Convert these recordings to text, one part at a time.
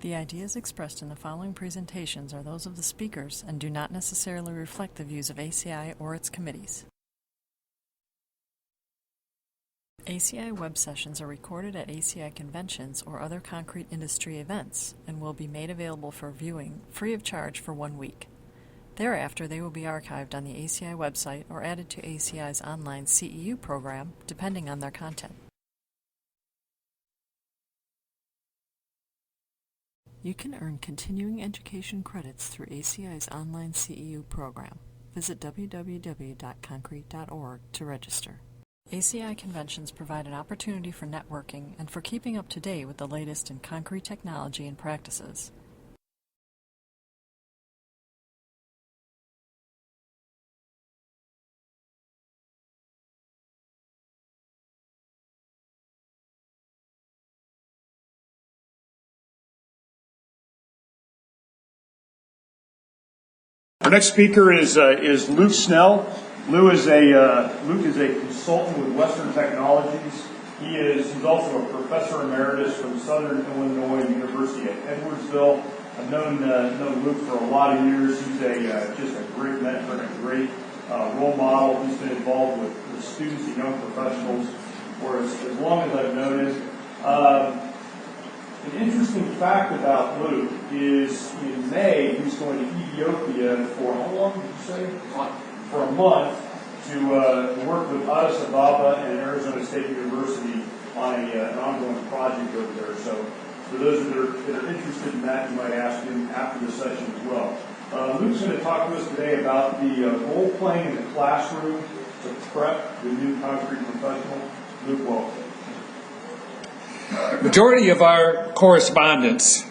The ideas expressed in the following presentations are those of the speakers and do not necessarily reflect the views of ACI or its committees. ACI web sessions are recorded at ACI conventions or other concrete industry events and will be made available for viewing free of charge for 1 week. Thereafter, they will be archived on the ACI website or added to ACI's online CEU program, depending on their content. You can earn continuing education credits through ACI's online CEU program. Visit www.concrete.org to register. ACI conventions provide an opportunity for networking and for keeping up to date with the latest in concrete technology and practices. Our next speaker is Luke Snell. Luke is a consultant with Western Technologies. He's also a professor emeritus from Southern Illinois University at Edwardsville. I've known Luke for a lot of years. He's just a great mentor and a great role model. He's been involved with students and young professionals for as long as I've known him. An interesting fact about Luke is in May he's going to Ethiopia for how long did you say? For a month to work with Addis Ababa and Arizona State University on an ongoing project over there. So for those that are interested in that, you might ask him after the session as well. Luke's going to talk to us today about the role playing in the classroom to prep the new concrete professional. Luke, welcome. Majority of our correspondence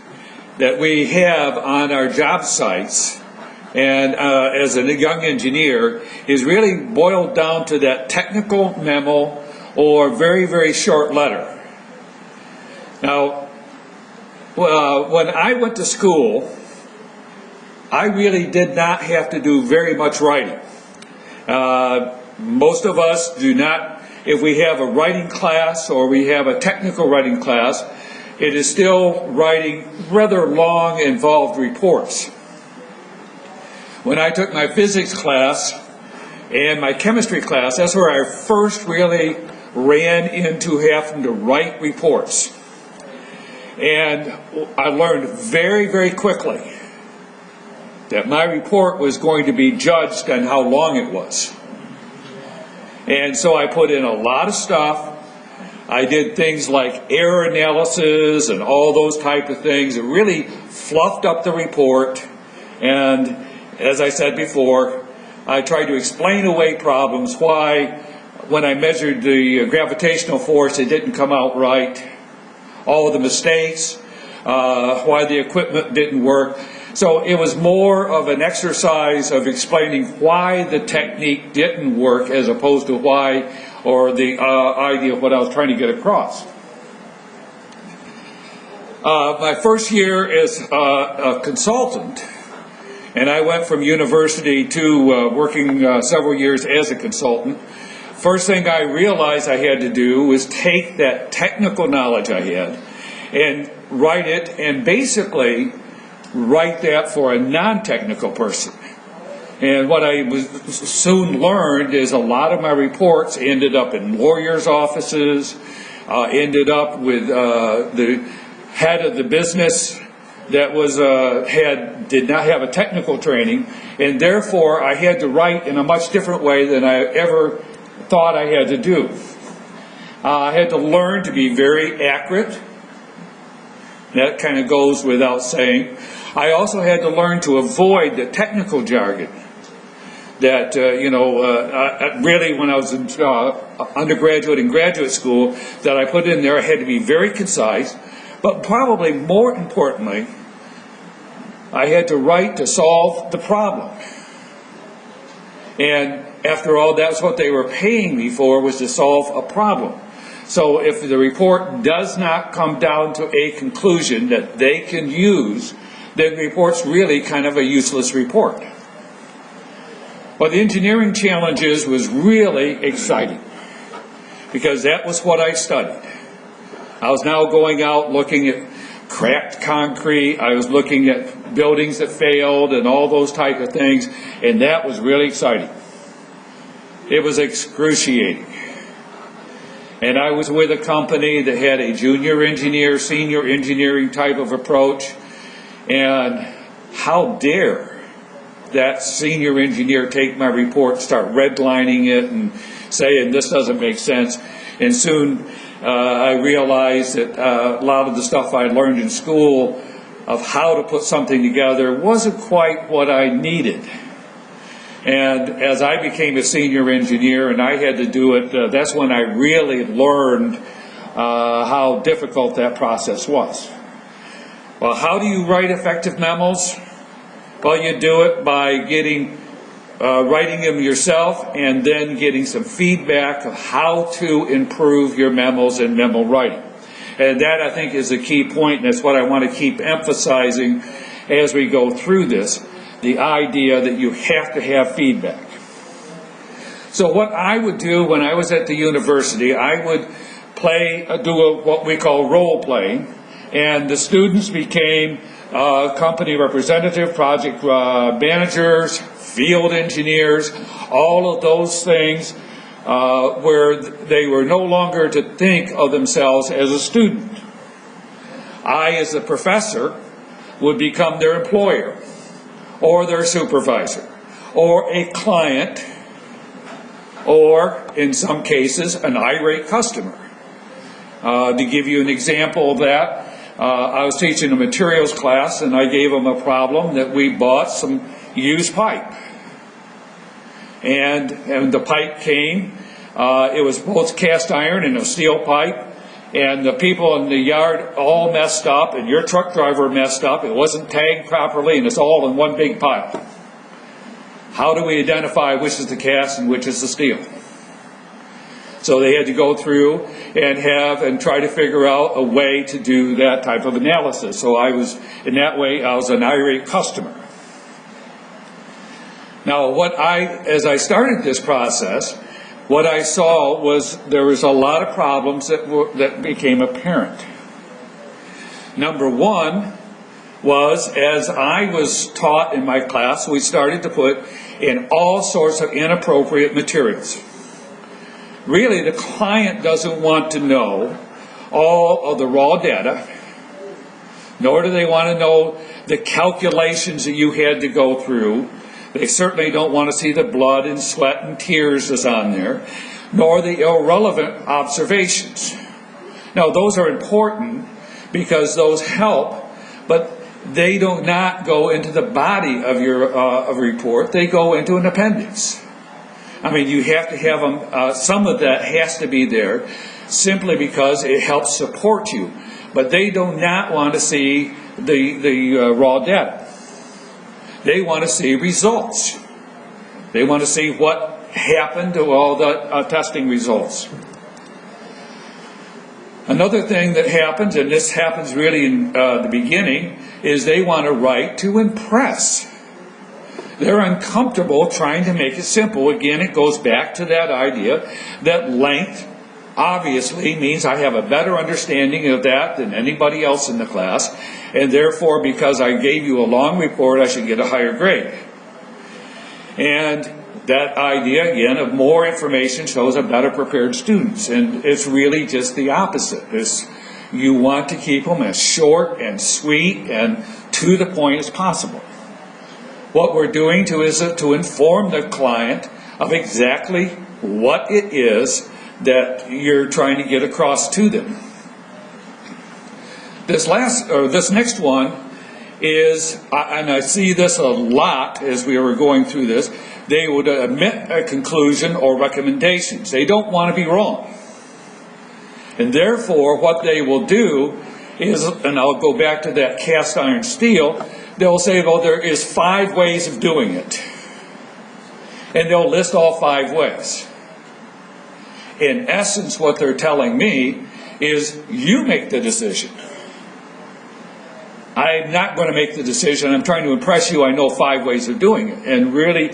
that we have on our job sites and as a young engineer is really boiled down to that technical memo or very, very short letter. Now, when I went to school, I really did not have to do very much writing. Most of us do not. If we have a writing class or we have a technical writing class, it is still writing rather long, involved reports. When I took my physics class and my chemistry class, that's where I first really ran into having to write reports. And I learned very, very quickly that my report was going to be judged on how long it was. And so I put in a lot of stuff. I did things like error analysis and all those type of things. It really fluffed up the report. And as I said before, I tried to explain away problems, why when I measured the gravitational force it didn't come out right, all of the mistakes, why the equipment didn't work. So it was more of an exercise of explaining why the technique didn't work as opposed to why, or the idea of what I was trying to get across. My first year as a consultant, and I went from university to working several years as a consultant. First thing I realized I had to do was take that technical knowledge I had and write it, and basically write that for a non-technical person. And what I soon learned is a lot of my reports ended up in lawyers' offices, ended up with the head of the business that was did not have a technical training, and therefore I had to write in a much different way than I ever thought I had to do. I had to learn to be very accurate. That kind of goes without saying. I also had to learn to avoid the technical jargon that, really when I was in undergraduate and graduate school, that I put in there. I had to be very concise, but probably more importantly, I had to write to solve the problem. And after all, that's what they were paying me for, was to solve a problem. So if the report does not come down to a conclusion that they can use, then the report's really kind of a useless report. But the engineering challenges was really exciting because that was what I studied. I was now going out looking at cracked concrete. I was looking at buildings that failed and all those type of things, and that was really exciting. It was excruciating. And I was with a company that had a junior engineer, senior engineering type of approach, and how dare that senior engineer take my report, start redlining it and saying this doesn't make sense. And soon I realized that a lot of the stuff I learned in school of how to put something together wasn't quite what I needed. And as I became a senior engineer and I had to do it, that's when I really learned how difficult that process was. Well, how do you write effective memos? Well, you do it by writing them yourself and then getting some feedback of how to improve your memos and memo writing. And that, I think, is a key point, and that's what I want to keep emphasizing as we go through this, the idea that you have to have feedback. So what I would do when I was at the university, I would do what we call role playing, and the students became company representative, project managers, field engineers, all of those things where they were no longer to think of themselves as a student. I, as a professor, would become their employer or their supervisor or a client or, in some cases, an irate customer. To give you an example of that, I was teaching a materials class and I gave them a problem that we bought some used pipe. And the pipe came, it was both cast iron and a steel pipe, and the people in the yard all messed up, and your truck driver messed up, it wasn't tagged properly, and it's all in one big pile. How do we identify which is the cast and which is the steel? So they had to go through and try to figure out a way to do that type of analysis. So in that way, I was an irate customer. Now, as I started this process, what I saw was there was a lot of problems that became apparent. Number one was, as I was taught in my class, we started to put in all sorts of inappropriate materials. Really, the client doesn't want to know all of the raw data, nor do they want to know the calculations that you had to go through. They certainly don't want to see the blood and sweat and tears that's on there, nor the irrelevant observations. Now, those are important because those help, but they do not go into the body of your report. They go into an appendix. I mean, you have to have them, some of that has to be there simply because it helps support you. But they do not want to see the raw data. They want to see results. They want to see what happened to all the testing results. Another thing that happens, and this happens really in the beginning, is they want to write to impress. They're uncomfortable trying to make it simple. Again, it goes back to that idea that length obviously means I have a better understanding of that than anybody else in the class, and therefore, because I gave you a long report, I should get a higher grade. And that idea, again, of more information shows a better prepared students, and it's really just the opposite. You want to keep them as short and sweet and to the point as possible. What we're doing is to inform the client of exactly what it is that you're trying to get across to them. This next one is, and I see this a lot as we were going through this, they would omit a conclusion or recommendations. They don't want to be wrong. And therefore, what they will do is, and I'll go back to that cast iron steel, they'll say, well, there is 5 ways of doing it. And they'll list all 5 ways. In essence, what they're telling me is, you make the decision. I'm not going to make the decision. I'm trying to impress you. I know 5 ways of doing it. And really,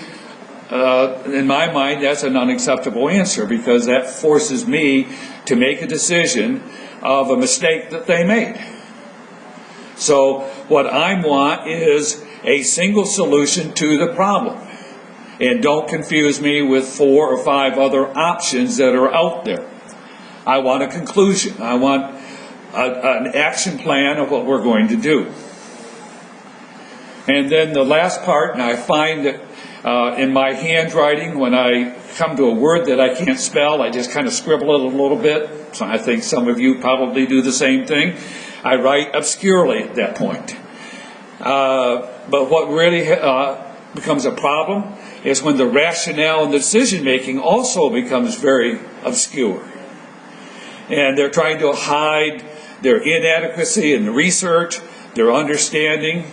in my mind, that's an unacceptable answer, because that forces me to make a decision of a mistake that they made. So what I want is a single solution to the problem. And don't confuse me with 4 or 5 other options that are out there. I want a conclusion. I want an action plan of what we're going to do. And then the last part, and I find that in my handwriting, when I come to a word that I can't spell, I just kind of scribble it a little bit. So I think some of you probably do the same thing. I write obscurely at that point. But what really becomes a problem is when the rationale and the decision making also becomes very obscure. And they're trying to hide their inadequacy in the research, their understanding,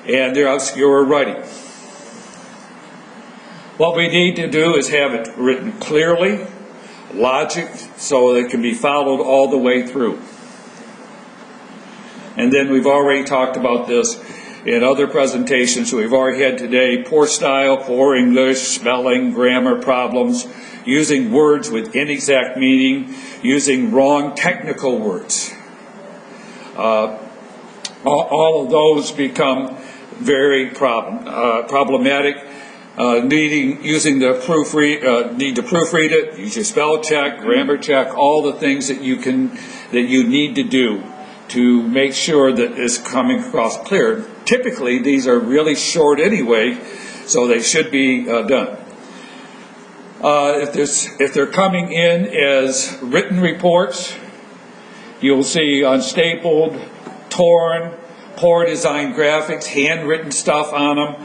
and their obscure writing. What we need to do is have it written clearly, logic, so that it can be followed all the way through. And then we've already talked about this in other presentations we've already had today: poor style, poor English, spelling, grammar problems, using words with inexact meaning, using wrong technical words. All of those become very problematic. Using the proofread, need to proofread it, use your spell check, grammar check, all the things that you need to do to make sure that it's coming across clear. Typically, these are really short anyway, so they should be done. If they're coming in as written reports, you'll see unstapled, torn, poor designed graphics, handwritten stuff on them.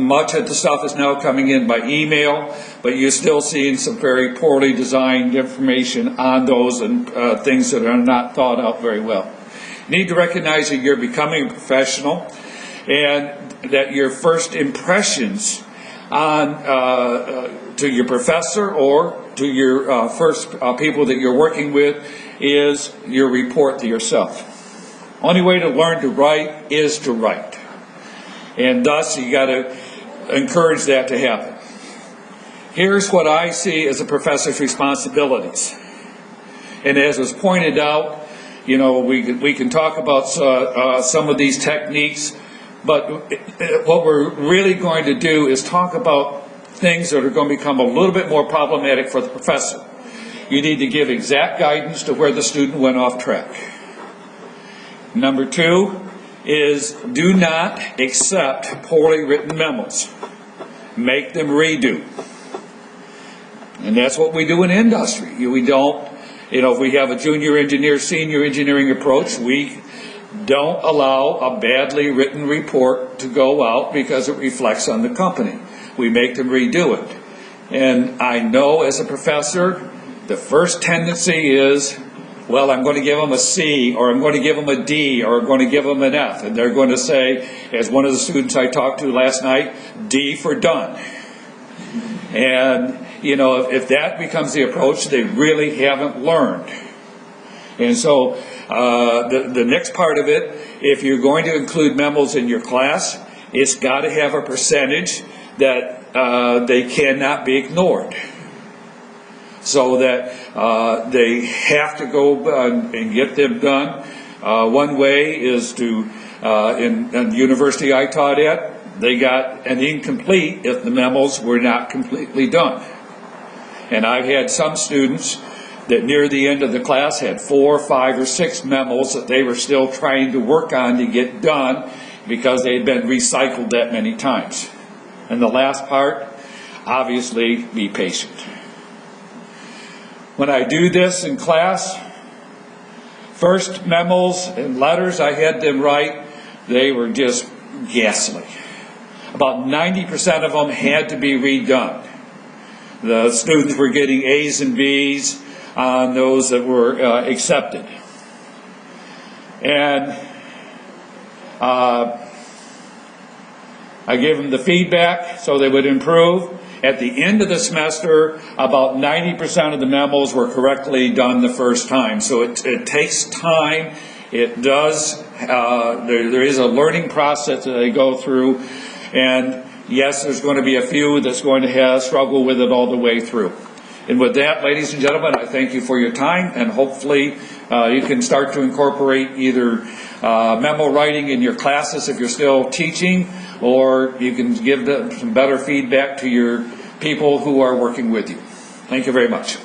Much of the stuff is now coming in by email, but you're still seeing some very poorly designed information on those and things that are not thought out very well. You need to recognize that you're becoming a professional and that your first impressions on to your professor or to your first people that you're working with is your report to yourself. Only way to learn to write is to write. And thus, you got to encourage that to happen. Here's what I see as a professor's responsibilities. And as was pointed out, we can talk about some of these techniques, but what we're really going to do is talk about things that are going to become a little bit more problematic for the professor. You need to give exact guidance to where the student went off track. Number 2 is do not accept poorly written memos. Make them redo. And that's what we do in industry. We don't, if we have a junior engineer, senior engineering approach, we don't allow a badly written report to go out because it reflects on the company. We make them redo it. And I know as a professor, the first tendency is, well, I'm going to give them a C, or I'm going to give them a D, or I'm going to give them an F. And they're going to say, as one of the students I talked to last night, D for done. And, if that becomes the approach, they really haven't learned. And so the next part of it, if you're going to include memos in your class, it's got to have a percentage that they cannot be ignored. So that they have to go and get them done. One way is to, in the university I taught at, they got an incomplete if the memos were not completely done. And I've had some students that near the end of the class had 4, 5, or 6 memos that they were still trying to work on to get done because they'd been recycled that many times. And the last part, obviously, be patient. When I do this in class, first memos and letters I had them write, they were just ghastly. About 90% of them had to be redone. The students were getting A's and B's on those that were accepted. And I gave them the feedback so they would improve. At the end of the semester, about 90% of the memos were correctly done the first time. So it takes time. It does. There is a learning process that they go through. And yes, there's going to be a few that's going to struggle with it all the way through. And with that, ladies and gentlemen, I thank you for your time, and hopefully You can start to incorporate either memo writing in your classes if you're still teaching, or you can give some better feedback to your people who are working with you. Thank you very much.